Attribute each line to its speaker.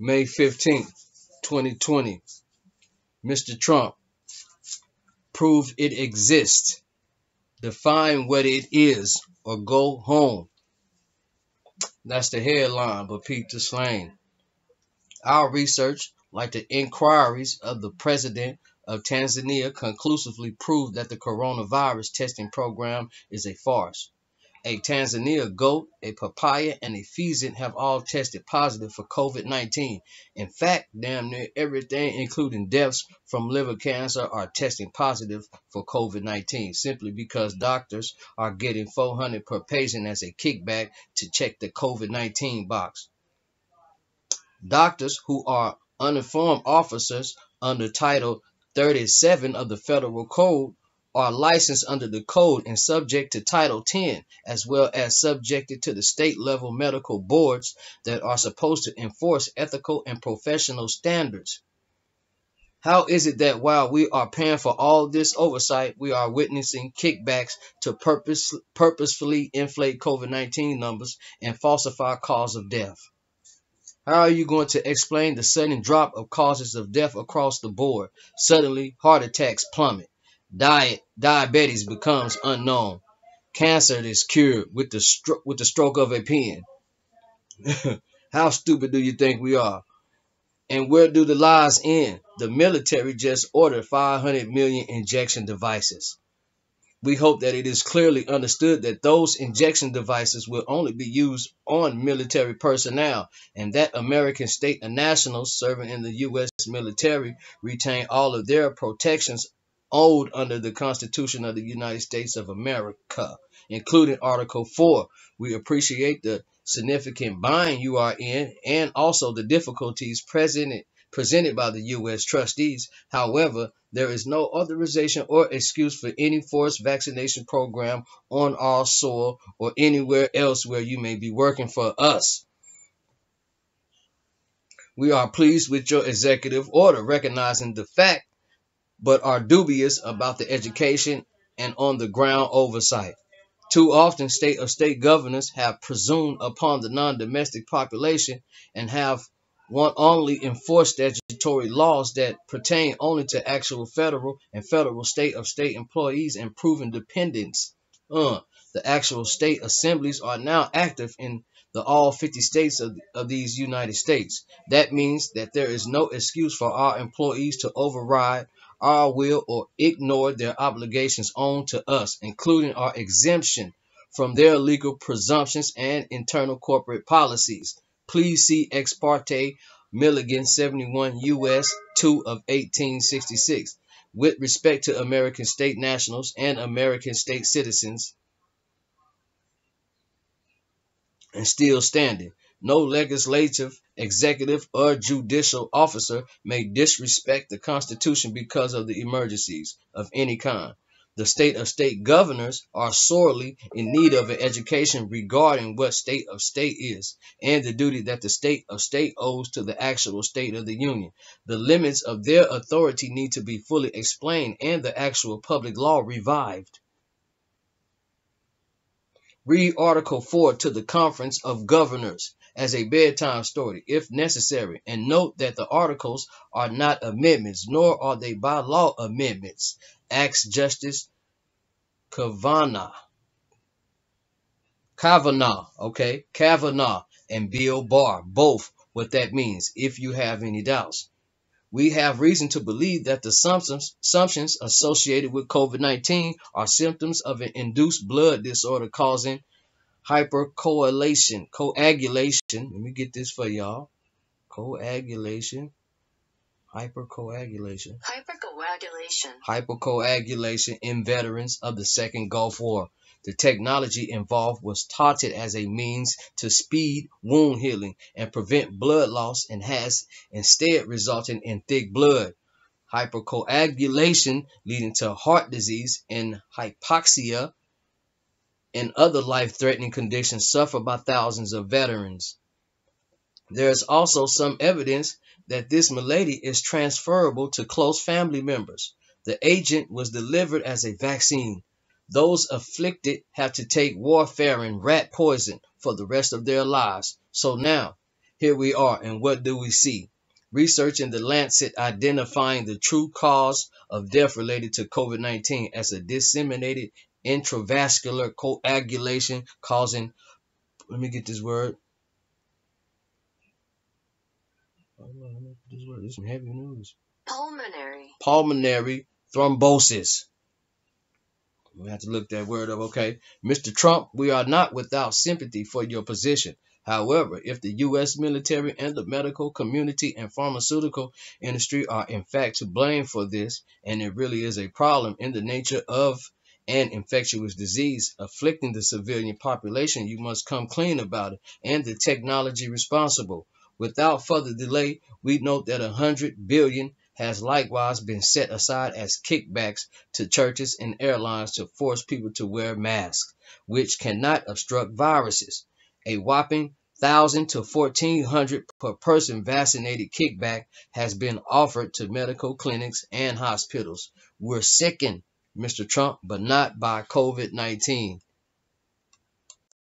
Speaker 1: May 15th, 2020. Mr. Trump, prove it exists. Define what it is or go home. That's the headline, but peep the slang. Our research, like the inquiries of the president of Tanzania, conclusively proved that the coronavirus testing program is a farce. A Tanzania goat, a papaya, and a pheasant have all tested positive for COVID-19. In fact, damn near everything, including deaths from liver cancer, are testing positive for COVID-19 simply because doctors are getting $400 per patient as a kickback to check the COVID-19 box. Doctors who are uniformed officers under Title 37 of the Federal Code are licensed under the code and subject to Title 10, as well as subjected to the state-level medical boards that are supposed to enforce ethical and professional standards. How is it that while we are paying for all this oversight, we are witnessing kickbacks to purposefully inflate COVID-19 numbers and falsify cause of death? How are you going to explain the sudden drop of causes of death across the board? Suddenly, heart attacks plummet. Diabetes becomes unknown. Cancer is cured with the stroke of a pen. How stupid do you think we are? And where do the lies end? The military just ordered 500 million injection devices. We hope that it is clearly understood that those injection devices will only be used on military personnel, and that American state and nationals serving in the U.S. military retain all of their protections owed under the Constitution of the United States of America, including Article 4. We appreciate the significant bind you are in and also the difficulties presented by the U.S. trustees. However, there is no authorization or excuse for any forced vaccination program on our soil or anywhere else where you may be working for us. We are pleased with your executive order recognizing the fact, but are dubious about the education and on-the-ground oversight. Too often, state governors have presumed upon the non-domestic population and have only enforced statutory laws that pertain only to actual federal and federal state employees and proven dependents. The actual state assemblies are now active in all 50 states of these United States. That means that there is no excuse for our employees to override our will or ignore their obligations owed to us, including our exemption from their legal presumptions and internal corporate policies. Please see Ex parte Milligan 71 U.S. 2 of 1866. With respect to American state nationals and American state citizens, and still standing. No legislative, executive, or judicial officer may disrespect the Constitution because of the emergencies of any kind. The state governors are sorely in need of an education regarding what state is and the duty that the state owes to the actual state of the union. The limits of their authority need to be fully explained and the actual public law revived. Read Article 4 to the Conference of Governors as a bedtime story, if necessary, and note that the articles are not amendments, nor are they by law amendments. Ask Justice Kavanaugh, and Bill Barr, both what that means, if you have any doubts. We have reason to believe that the assumptions associated with COVID-19 are symptoms of an induced blood disorder causing hypercoagulation. Let me get this for y'all. Hypercoagulation in veterans of the Second Gulf War. The technology involved was touted as a means to speed wound healing and prevent blood loss and has instead resulted in thick blood. Hypercoagulation leading to heart disease and hypoxia and other life-threatening conditions suffered by thousands of veterans. There is also some evidence that this malady is transferable to close family members. The agent was delivered as a vaccine. Those afflicted have to take warfarin rat poison for the rest of their lives. So now, here we are, and what do we see? Research in the Lancet identifying the true cause of death related to COVID-19 as a disseminated intravascular coagulation causing, let me get this word. This is some heavy news. Pulmonary thrombosis. We have to look that word up, okay? Mr. Trump, we are not without sympathy for your position. However, if the U.S. military and the medical community and pharmaceutical industry are in fact to blame for this, and it really is a problem in the nature of an infectious disease afflicting the civilian population, you must come clean about it and the technology responsible. Without further delay, we note that $100 billion has likewise been set aside as kickbacks to churches and airlines to force people to wear masks, which cannot obstruct viruses. A whopping $1,000 to $1,400 per person vaccinated kickback has been offered to medical clinics and hospitals. We're sickened, Mr. Trump, but not by COVID-19.